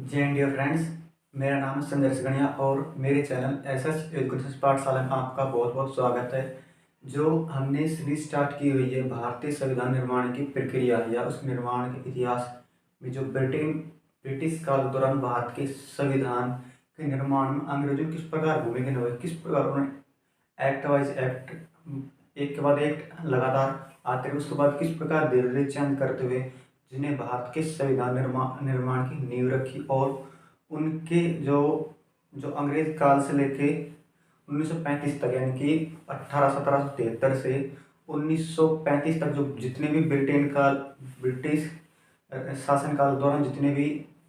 जय Hind dear friends. मेरा नाम है संजय सिगड़िया और मेरे चैनल एसएस एजुकेशन पाठशाला में आपका बहुत बहुत स्वागत है। जो हमने सीरीज स्टार्ट की हुई है भारतीय संविधान निर्माण की प्रक्रिया या उस निर्माण के इतिहास में जो ब्रिटिश काल के दौरान भारत के संविधान के निर्माण में अंग्रेजों की किस प्रकार भूमिका निभाई, किस प्रकार उन्होंने एक्ट वाइज एक्ट एक के बाद एक लगातार आते रहे, उसके बाद किस प्रकार धीरे धीरे चेंज करते हुए जिन्हें भारत के संविधान निर्माण की नींव रखी और उनके जो जो अंग्रेज काल से लेके 1935 तक यानी कि 1773 से 1935 तक जो जितने भी ब्रिटिश शासन काल के दौरान जितने भी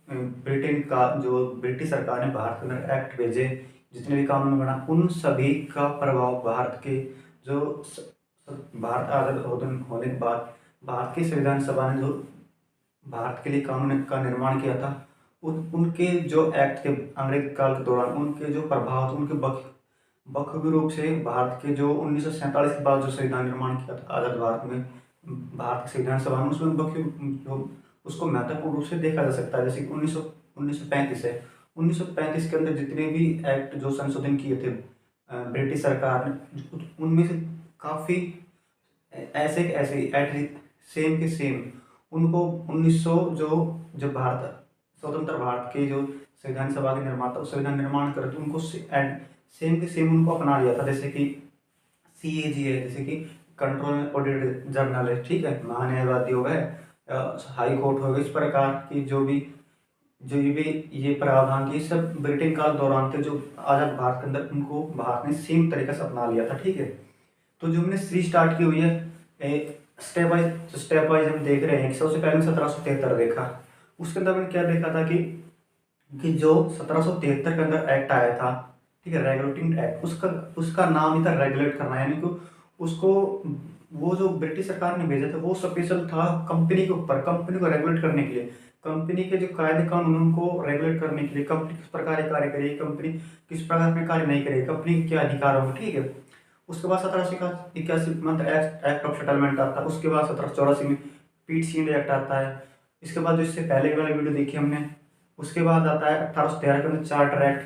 ब्रिटेन का जो ब्रिटिश सरकार ने भारत के अंदर एक्ट भेजे, जितने भी कानून बना, उन सभी का प्रभाव भारत के जो भारत आज़ाद होने के बाद भारत की संविधान सभा ने जो भारत के लिए कानून का निर्माण किया था, उनके जो एक्ट थे अंग्रेज काल के दौरान, उनके जो प्रभाव थे, उनके बखूबी रूप से भारत के जो 1947 के बाद जो संविधान निर्माण किया था आज़ाद भारत में, भारत की संविधान सभा में, उसमें उसको महत्वपूर्ण रूप से देखा जा सकता है। जैसे 1935 है, 1935 के अंदर जितने भी एक्ट जो संशोधन किए थे ब्रिटिश सरकार ने, उनमें से काफ़ी ऐसे एट सेम के सेम उनको 1900 जो जब भारत स्वतंत्र भारत के जो संविधान सभा के निर्माता संविधान निर्माण करे तो उनको सेम के सेम उनको अपना लिया था। जैसे कि CAG है, जैसे कि कंट्रोल ऑडिट जर्नल है, ठीक है, महान्यायवादी हो गए, हाई कोर्ट हो गए, इस प्रकार की जो भी ये प्रावधान थे सब ब्रिटेन काल दौरान थे जो आज़ाद भारत के अंदर, उनको भारत ने सेम तरीके से अपना लिया था। ठीक है, तो जो हमने सीरीज स्टार्ट की हुई है स्टेप वाइज हम देख रहे हैं कि सबसे पहले 1773 देखा, उसके अंदर मैंने क्या देखा था कि जो 1773 के अंदर एक्ट आया था, ठीक है, रेगुलेटिंग एक्ट, उसका नाम ही था रेगुलेट करना, यानी कि उसको वो जो ब्रिटिश सरकार ने भेजा था वो स्पेशल था कंपनी के ऊपर, कंपनी को रेगुलेट करने के लिए, कंपनी के जो कायदे कानून उनको रेगुलेट करने के लिए, कंपनी किस प्रकार कार्य करेगी, कंपनी किस प्रकार में कार्य नहीं करेगी, कंपनी के क्या अधिकार होंगे। ठीक है, उसके बाद 1781 में एक्ट ऑफ सेटलमेंट आता है, उसके बाद 1784 में पीट सीड एक्ट आता है, इसके बाद जो इससे पहले वाला वीडियो देखी हमने, उसके बाद आता है 1813 के अंदर चार्टर एक्ट।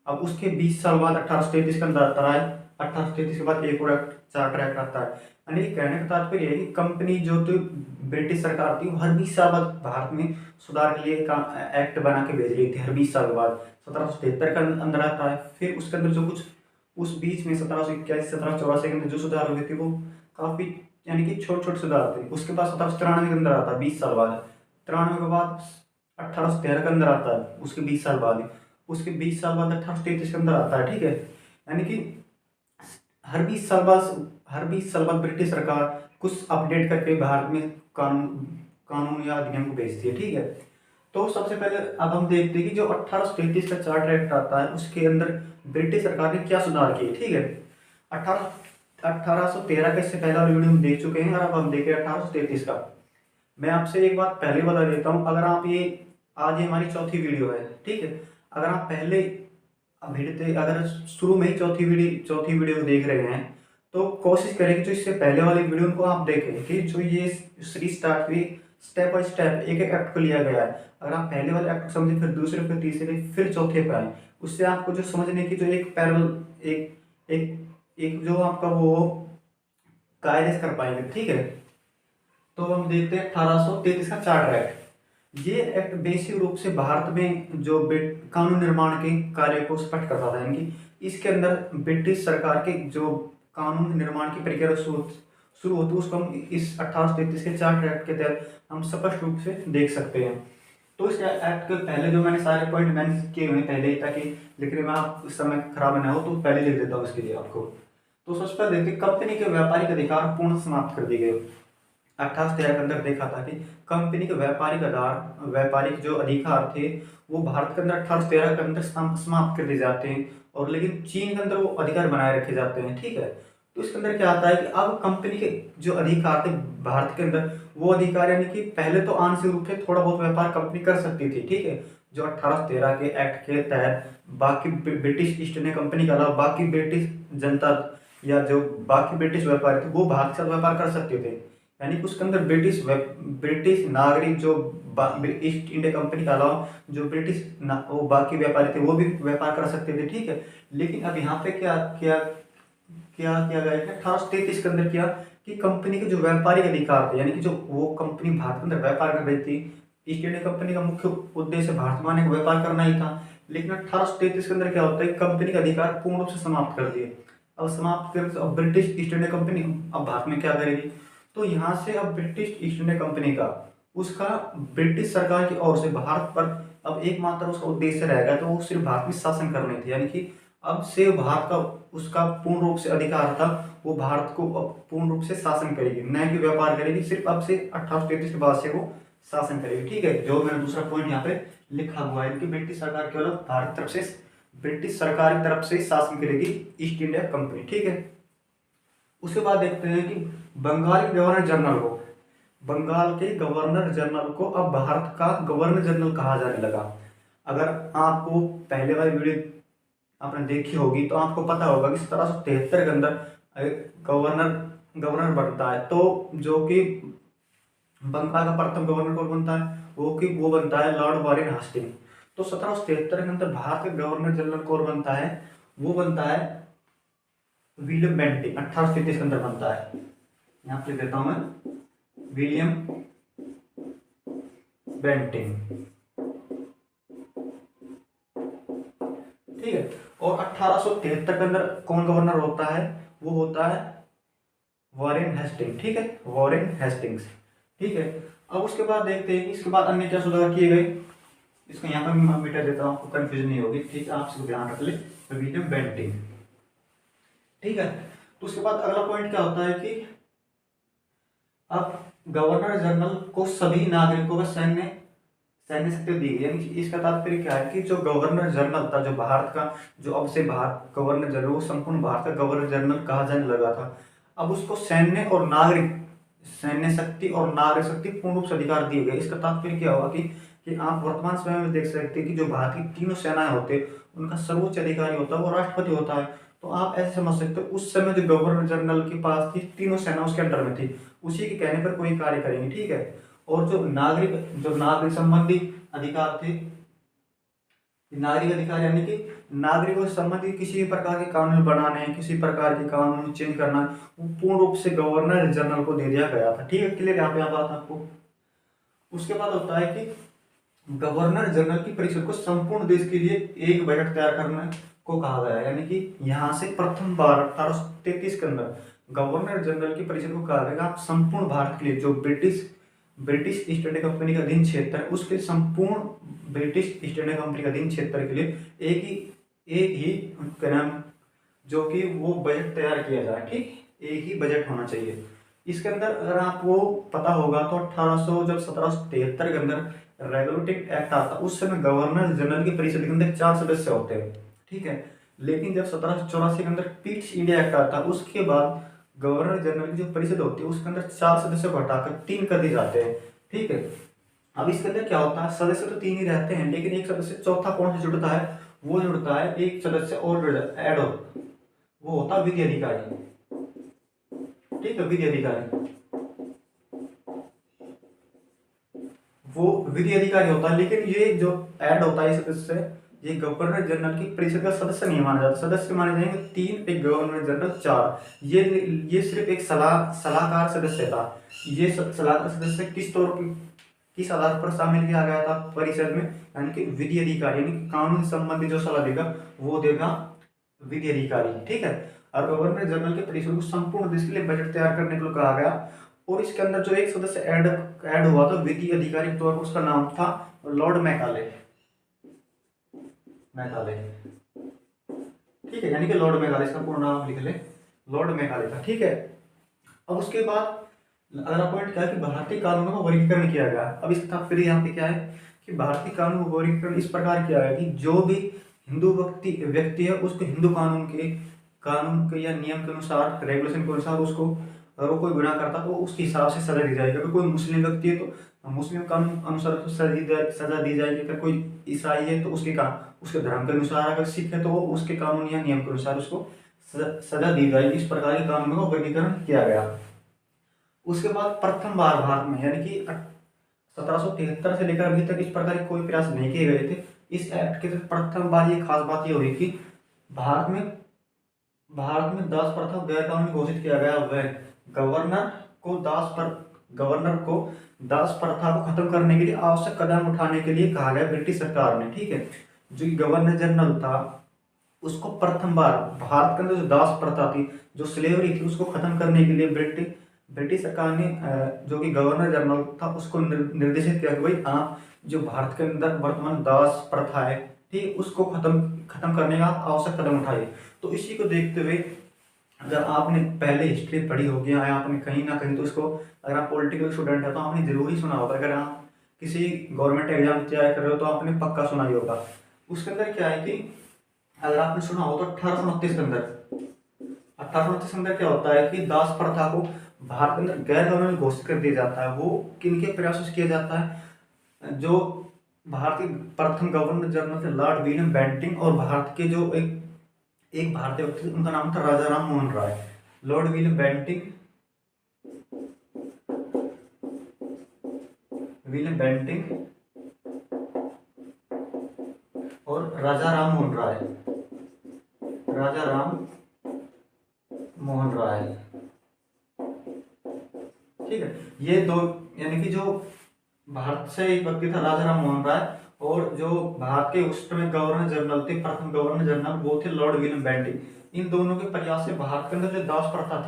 अब उसके 20 साल बाद 1833 के अंदर आता है, 1833 के बाद एक और एक्ट चार्टर एक्ट आता है। यानी कहने का तात्पर्य है कि कंपनी जो तो ब्रिटिश सरकार थी हर 20 साल बाद भारत में सुधार के लिए एक्ट बना के भेज रही थी, हर 20 साल के बाद 1773 के अंदर आता है। फिर उसके अंदर जो कुछ उस बीच में 1781 1784 के अंदर जो सुधार हुए थे वो काफ़ी यानी कि छोटे छोटे सुधार थे। उसके बाद 1793 के अंदर आता है 20 साल बाद, 93 के बाद 1813 के अंदर आता है, उसके 20 साल बाद, उसके 20 साल बाद 1833 के अंदर आता है। ठीक है, यानी कि हर 20 साल बाद ब्रिटिश सरकार कुछ अपडेट करके भारत में कानून या अधिनियम को भेजती है। ठीक है, तो सबसे पहले अब हम देखते हैं कि जो 1833 का चार्टर एक्ट आता है उसके अंदर ब्रिटिश सरकार ने क्या सुधार किए। ठीक है, 1813 का इससे पहला वीडियो हम देख चुके हैं और अब हम देख रहे हैं 1833 का। मैं आपसे एक बात पहले बता देता हूँ, अगर आप आज ये हमारी चौथी वीडियो है, ठीक है, अगर आप पहले अगर शुरू में ही चौथी वीडियो देख रहे हैं तो कोशिश करें कि जो इससे पहले वाली वीडियो को आप देखें कि जो ये सीरीज स्टार्ट हुई स्टेप बाय स्टेप एक एक एक्ट को लिया गया है। अगर आप पहले वाले एक्ट को समझे, फिर दूसरे, फिर तीसरे, फिर चौथे पे आए, उससे आपको जो समझने की जो एक पैरेलल एक जो आपका वो कायदे कर पाएंगे। ठीक है, तो हम देखते हैं 1833 का चार्टर एक्ट। ये एक्ट बेसिक रूप से भारत में जो कानून निर्माण के कार्य को स्पष्ट करता था, यानी कि इसके अंदर ब्रिटिश सरकार के जो कानून निर्माण की प्रक्रिया शुरू होती है उसको हम इस 1833 के चार्टर एक्ट के तहत हम स्पष्ट रूप से देख सकते हैं। तो इस एक्ट के पहले जो मैंने सारे पॉइंट मैंने किए हुए पहले ही, ताकि लिखने में आप इस समय खराब ना हो तो पहले लिख देता हूँ इसके लिए आपको। तो सबसे पहले देखते कंपनी के व्यापारिक अधिकार पूर्ण समाप्त कर दिए गए। 1813 के अंदर देखा था कि कंपनी के व्यापारिक जो अधिकार थे वो भारत के अंदर 1813 के अंदर समाप्त कर दिए जाते हैं, और लेकिन चीन के अंदर वो अधिकार बनाए रखे जाते हैं। ठीक है, तो इसके अंदर क्या आता है कि अब कंपनी के जो अधिकार थे भारत के अंदर, वो अधिकार यानी कि पहले तो आंशिक रूप से थोड़ा बहुत व्यापार कंपनी कर सकती थी। ठीक है, जो 1813 के एक्ट के तहत बाकी ब्रिटिश ईस्ट इंडिया कंपनी के अलावा बाकी ब्रिटिश जनता या जो बाकी ब्रिटिश व्यापारी थे वो भारत के साथ व्यापार कर सकते थे। यानी कि उसके अंदर ब्रिटिश नागरिक जो ईस्ट इंडिया कंपनी के अलावा जो वो बाकी व्यापारी थे वो भी व्यापार कर सकते थे, ठीक है। लेकिन अब यहाँ पे क्या किया क्या किया गया है 1833 के अंदर किया कि कंपनी के जो व्यापारिक अधिकार थे, यानी कि जो वो कंपनी भारत के अंदर व्यापार कर रही थी, ईस्ट इंडिया कंपनी का मुख्य उद्देश्य भारत में आने का व्यापार करना ही था। लेकिन 1833 के अंदर क्या होता है, कंपनी का अधिकार पूर्ण रूप से समाप्त कर दिए। अब समाप्त कर अब ब्रिटिश ईस्ट इंडिया कंपनी अब भारत में क्या करेगी, तो यहाँ से अब ब्रिटिश ईस्ट इंडिया कंपनी का उसका ब्रिटिश सरकार की ओर से भारत पर अब एकमात्र उसका उद्देश्य रहेगा, तो वो सिर्फ भारत में शासन करने थे। यानी कि अब से भारत का उसका पूर्ण रूप से अधिकार था, वो भारत को अब पूर्ण रूप से शासन करेगी, न कि व्यापार करेगी। सिर्फ अब से 1833 के बाद से वो शासन करेगी, ठीक है। जो मैंने दूसरा पॉइंट यहाँ पे लिखा हुआ है कि ब्रिटिश सरकार केवल भारत तरफ से ब्रिटिश सरकार की तरफ से शासन करेगी ईस्ट इंडिया कंपनी, ठीक है। उसके बाद देखते हैं कि बंगाल के गवर्नर जनरल को अब भारत का गवर्नर जनरल कहा जाने लगा। अगर आपको पहले वाली वीडियो आपने देखी होगी तो आपको पता होगा कि 1773 के अंदर गवर्नर बनता है, तो जो कि बंगाल का प्रथम गवर्नर कौन बनता है, वो बनता है लॉर्ड वारेन हास्टिंग। तो 1773 के अंदर भारत का गवर्नर जनरल कौन बनता है, वो बनता है विलियम बेंटिंग। 1833 के अंदर बनता है, यहाँ पे लिख देता हूं मैं, विलियम बेंटिंग, ठीक है। और 1873 के अंदर कौन गवर्नर होता है, वो होता है वॉरेन हेस्टिंग, ठीक है, वॉरेन हेस्टिंग्स, ठीक है। अब उसके बाद देखते हैं कि इसके बाद अन्य क्या सुधार किए गए। इसको यहाँ पर मैं मिटा देता हूँ, आपको कंफ्यूजन नहीं होगी, ठीक है। आप इसको ध्यान रख ले, विलियम बेंटिंग, ठीक है। तो उसके बाद अगला पॉइंट क्या होता है कि अब गवर्नर जनरल को सभी नागरिकों का सैन्य शक्ति दी गई। यानी इसका तात्पर्य क्या है कि जो गवर्नर जनरल था, जो भारत का, जो अब से भारत गवर्नर जनरल, वो संपूर्ण भारत का गवर्नर जनरल कहा जाने लगा था। अब उसको सैन्य शक्ति और नागरिक शक्ति पूर्ण रूप से अधिकार दिए गए। इसका तात्पर्य क्या हुआ कि आप वर्तमान समय में देख सकते हैं कि जो भारत की तीनों सेनाएं होते हैं उनका सर्वोच्च अधिकारी होता है वो राष्ट्रपति होता है। तो आप ऐसे समझ सकते हो उस समय जो गवर्नर जनरल के पास थी, तीनों सेना उसके अंडर में थी, उसी के कहने पर कोई कार्य करेंगे, ठीक है। और जो नागरिक संबंधी अधिकार थे, नागरिक अधिकार यानी कि नागरिकों से संबंधित किसी भी प्रकार के कानून बनाने, किसी प्रकार के कानून चेंज करना, वो पूर्ण रूप से गवर्नर जनरल को दे दिया गया था, ठीक है। क्लियर यहाँ पे बात आपको। उसके बाद होता है कि गवर्नर जनरल की परिषद को संपूर्ण देश के लिए एक बजट तैयार करने को कहा गया। यानी कि यहाँ से प्रथम बार 1833 के अंदर गवर्नर जनरल की परिषद को कहा गया आप संपूर्ण भारत के लिए जो ब्रिटिश ईस्ट इंडिया कंपनी का अधीन क्षेत्र है, उसके संपूर्ण ब्रिटिश ईस्ट इंडिया कंपनी का अधीन क्षेत्र के लिए एक ही क्या नाम, जो कि वो बजट तैयार किया जाए, ठीक, एक ही बजट होना चाहिए। इसके अंदर अगर आपको पता होगा तो 1773 के अंदर रेगुलेटिंग एक्ट आता, उस समय गवर्नर जनरल की परिषद के अंदर 4 सदस्य होते हैं, ठीक है। लेकिन जब 1784 के अंदर ईस्ट इंडिया एक्ट आता, उसके बाद गवर्नर जनरल की जो परिषद होती है उसके अंदर 4 सदस्यों को हटाकर 3 कर दिए जाते हैं, ठीक है। अब इसके अंदर क्या होता है, सदस्य तो 3 ही रहते हैं, लेकिन एक सदस्य चौथा कौन से जुड़ता है, वो जुड़ता है एक सदस्य और ऐड हो, वो होता है विधि अधिकारी, ठीक है, विधि अधिकारी, वो विधि अधिकारी होता है। लेकिन ये जो ऐड होता है सदस्य, ये गवर्नर जनरल की परिषद का सदस्य नहीं माना जाता। सदस्य माने जाएंगे 3, एक गवर्नर जनरल 4। ये सिर्फ एक सलाहकार सदस्य था। ये सलाहकार सदस्य किस आधार पर शामिल किया गया था परिषद में, यानी कि विधि अधिकारी, यानी कि कानून संबंधी जो सलाह देगा वो देगा विधि अधिकारी, ठीक है। और गवर्नर जनरल के परिषद को संपूर्ण देश के लिए बजट तैयार करने को कहा गया। और इसके अंदर जो एक सदस्य ऐड हुआ था विधि अधिकारी के तौर पर, उसका नाम था लॉर्ड मैकाले, ठीक है, यानी कि लॉर्ड मैकाले, इसका पूर्ण नाम लिख ले, लॉर्ड मैकाले था, ठीक है। अब उसके बाद अगला पॉइंट क्या है कि भारतीय कानूनों का वर्गीकरण किया गया। अब इसका तात्पर्य यहाँ पे क्या है कि भारतीय कानून का वर्गीकरण इस प्रकार किया गया कि जो भी हिंदू व्यक्ति है उसको हिंदू कानून के या नियम के अनुसार, रेगुलेशन के अनुसार, उसको अगर वो कोई गुनाह करता तो उसके हिसाब से सजा दी जाएगी। अगर कोई मुस्लिम व्यक्ति है तो मुस्लिम कानून अनुसार तो सजा दी जाएगी। अगर कोई ईसाई है तो उसके धर्म के अनुसार, अगर सिख है तो वो उसके कानून या नियम के अनुसार उसको सजा दी जाएगी। इस प्रकार के कानूनों का वर्गीकरण किया गया। उसके बाद प्रथम बार भारत में यानी कि 1773 से लेकर अभी तक इस प्रकार के कोई प्रयास नहीं किए गए थे। इस एक्ट के तहत प्रथम बार ये खास बात ये हुई कि भारत में भारत में दास प्रथा गैर कानूनी घोषित किया गया। वह गवर्नर को दास पर गवर्नर को दास प्रथा को खत्म करने के लिए आवश्यक कदम उठाने के लिए कहा गया ब्रिटिश सरकार ने, ठीक है। जो गवर्नर जनरल था उसको प्रथम बार भारत के अंदर जो दास प्रथा थी, जो स्लेवरी थी, उसको खत्म करने के लिए ब्रिटिश सरकार ने जो कि गवर्नर जनरल था उसको निर्देशित किया कि भाई आप जो भारत के अंदर वर्तमान दास प्रथा है, ठीक, उसको खत्म करने का आवश्यक कदम उठाइए। तो इसी को देखते हुए अगर आपने पहले हिस्ट्री पढ़ी होगी या आपने कहीं ना कहीं तो इसको, अगर आप पॉलिटिकल स्टूडेंट है तो आपने जरूर ही सुना होगा। अगर आप किसी गवर्नमेंट एग्जाम की तैयारी कर रहे हो तो आपने पक्का सुना ही होगा। उसके अंदर क्या है कि अगर आपने सुना हो तो 1829 के अंदर क्या होता है कि दास प्रथा को भारत के अंदर गैर कानूनी घोषित कर दिया जाता है। वो किनके प्रयासों से किया जाता है? जो भारत के प्रथम गवर्नर जनरल थे लॉर्ड विलियम बेंटिंक, और भारत के जो एक भारतीय व्यक्ति उनका नाम था राजा Ram Mohan Roy. Lord William Bentinck और राजा राम मोहन राय, ठीक है। ये दो, यानी कि जो भारत से एक व्यक्ति था राजा राम मोहन राय, और जो भारत के उस समय गवर्नर जनरल थे, प्रथम गवर्नर जनरल, वो थे लॉर्ड विलियम बेंटिंक। इन दोनों के प्रयास से भारत के अंदर जो दास प्रथा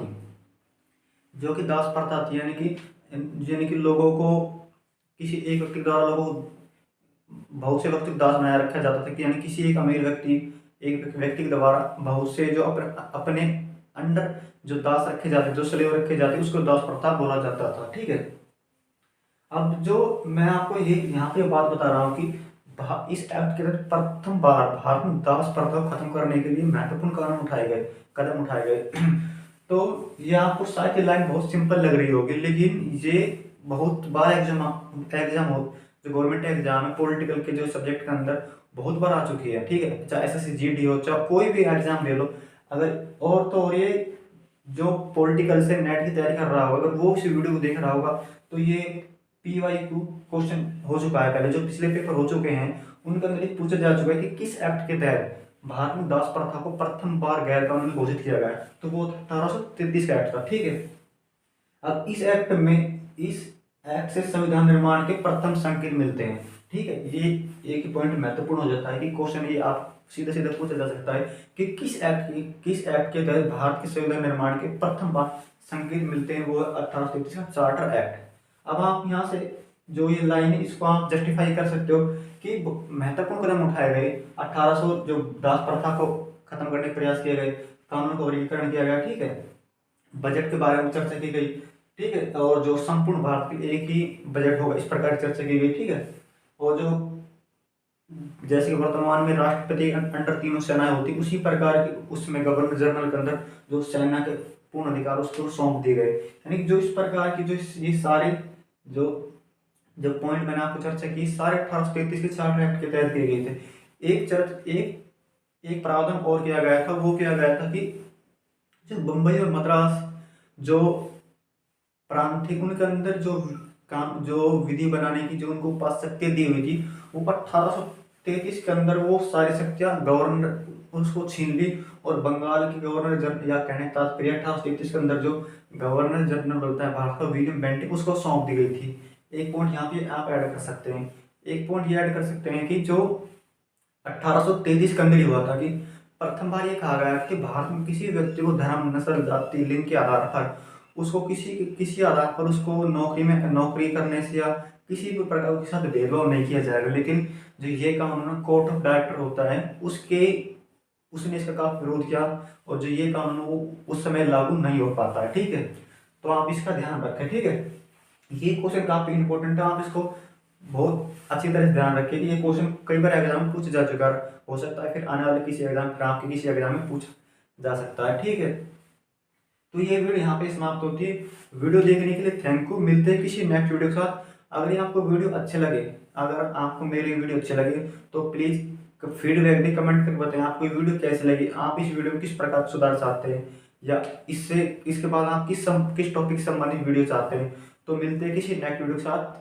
थी, यानी कि लोगों को किसी एक व्यक्ति द्वारा लोगों को बहुत से व्यक्ति दास बनाए रखा जाता था कि यानी किसी एक अमीर व्यक्ति के द्वारा बहुत से जो अपने अंडर जो दास रखे जाते, जो स्लेव रखे जाते, उसको दास प्रथा बोला जाता था, ठीक है। अब जो मैं आपको ये यहाँ पे बात बता रहा हूँ कि इस एक्ट के तहत प्रथम बार भारत में दास प्रथा को खत्म करने के लिए महत्वपूर्ण कदम उठाए गए तो ये आपको शायद लाइन बहुत सिंपल लग रही होगी, लेकिन ये बहुत बार एग्जाम हो, जो गवर्नमेंट एग्जाम है पॉलिटिकल के जो सब्जेक्ट के अंदर बहुत बार आ चुकी है, ठीक है। चाहे एसएससी जीडी हो, चाहे कोई भी एग्जाम ले लो, अगर और ये जो पॉलिटिकल से नेट की तैयारी कर रहा होगा, अगर वो इस वीडियो को देख रहा होगा तो ये PYQ क्वेश्चन हो चुका है। पहले जो पिछले पेपर हो चुके हैं उनके अंदर पूछा जा चुका है कि किस एक्ट के तहत भारत में दास प्रथा को प्रथम बार गैर कानूनी घोषित किया गया, तो वो 1833 का एक्ट था, ठीक है। अब इस एक्ट से संविधान निर्माण के प्रथम संकेत मिलते हैं, ठीक है। ये एक पॉइंट महत्वपूर्ण हो जाता है कि क्वेश्चन ये आप सीधा सीधा पूछा जा सकता है कि किस एक्ट के तहत भारत के संविधान निर्माण के प्रथम बार संकेत मिलते हैं, वो 1833 का चार्टर एक्ट। अब आप यहाँ से जो ये लाइन है इसको आप जस्टिफाई कर सकते हो कि महत्वपूर्ण कदम उठाए गए 1800, जो दास प्रथा को खत्म करने के प्रयास किए गए, कानून का वर्गीकरण किया गया, ठीक है। बजट के बारे में चर्चा की गई, ठीक है, और जो संपूर्ण भारत के एक ही बजट होगा इस प्रकार की चर्चा की गई, ठीक है। और जो जैसे कि वर्तमान में राष्ट्रपति अंडर तीनों सेनाएं होती, उसी प्रकार की उसमें गवर्नर जनरल के अंदर जो सेना के पूर्ण अधिकार उसको सौंप दिए गए, यानी कि जो इस प्रकार की जो ये सारे जो पॉइंट मैंने आपको चर्चा की सारे 1833 के चार्टर एक्ट के तहत किए गए थे। एक प्रावधान और किया गया था, वो किया गया था कि जो बम्बई और मद्रास जो प्रांत थे उनके अंदर जो विधि बनाने की जो उनको पास शक्ति दी हुई थी, वो 1833 के अंदर वो सारी शक्तियां गवर्नर उसको छीन ली, और बंगाल के गवर्नर जनरल, या कहने का तात्पर्य 1833 के अंदर जो गवर्नर जनरल होता है भारत का विलियम बेंटिंक, उसको सौंप दी गई थी। एक पॉइंट यहाँ पे आप ऐड कर सकते हैं, एक पॉइंट ये ऐड कर सकते हैं कि जो 1833 के अंदर हुआ था कि प्रथम बार ये कहा गया कि भारत में किसी व्यक्ति को धर्म, नस्ल, जाति, लिंग के आधार पर उसको किसी आधार पर उसको नौकरी करने से या किसी भी प्रकार के साथ भेदभाव नहीं किया जाएगा। लेकिन जो ये कानून कोर्ट ऑफ डायरेक्टर होता है उसने इसका काफी विरोध किया, और जो ये कानून वो उस समय लागू नहीं हो पाता है, ठीक है। तो आप इसका ध्यान रखें, ठीक है। ये क्वेश्चन काफी इंपॉर्टेंट है, आप इसको बहुत अच्छी तरह से ध्यान रखें कि ये क्वेश्चन कई बार एग्जाम में पूछा जा चुका हो सकता है, फिर आने वाले किसी एग्जाम में पूछा जा सकता है, ठीक है। तो ये वीडियो यहाँ पे समाप्त होती है। वीडियो देखने के लिए थैंक यू। मिलते हैं किसी नेक्स्ट वीडियो के साथ। अगर ये आपको वीडियो अच्छे लगे, अगर आपको मेरी वीडियो अच्छे लगे तो प्लीज़ फीडबैक भी कमेंट करके बताएं आपको ये वीडियो कैसी लगी, आप इस वीडियो में किस प्रकार सुधार चाहते हैं। या इसके बाद आप किस टॉपिक संबंधित वीडियो चाहते हैं। तो मिलते हैं किसी नेक्स्ट वीडियो के साथ।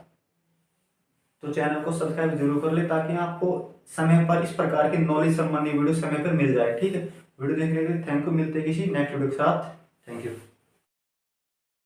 तो चैनल को सब्सक्राइब जरूर कर ले ताकि आपको समय पर इस प्रकार की नॉलेज संबंधी वीडियो समय पर मिल जाए। ठीक है, वीडियो देखने के लिए थैंक यू। मिलते हैं किसी नेक्स्ट वीडियो के साथ। Thank you.